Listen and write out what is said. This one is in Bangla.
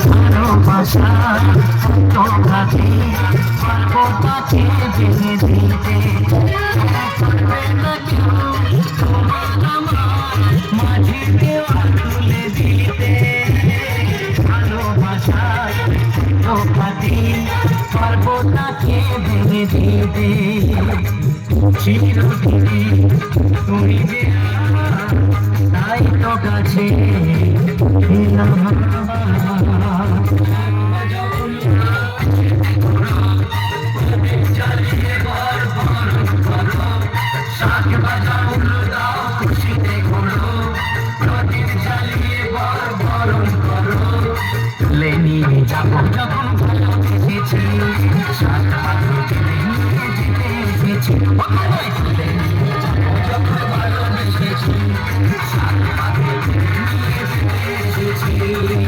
ভালোবাসা তোকে পারবো তাকে ভেঙে দিতে পারবে না কেউ তোমার আমার মাঝে দেওয়া তুলে দিতে ভালোবাসা তোকে পারবো তাকে ভেঙে দিতে চিরদিনই তুমি যে তাই তো কাছে নিয়ে যাবো যখন ভালোবেসেছি সাত পাথরকে নিয়ে যেতে এসেছি যখন ভালোবেসেছি সাত পাথরকে নিয়ে যেতে এসেছি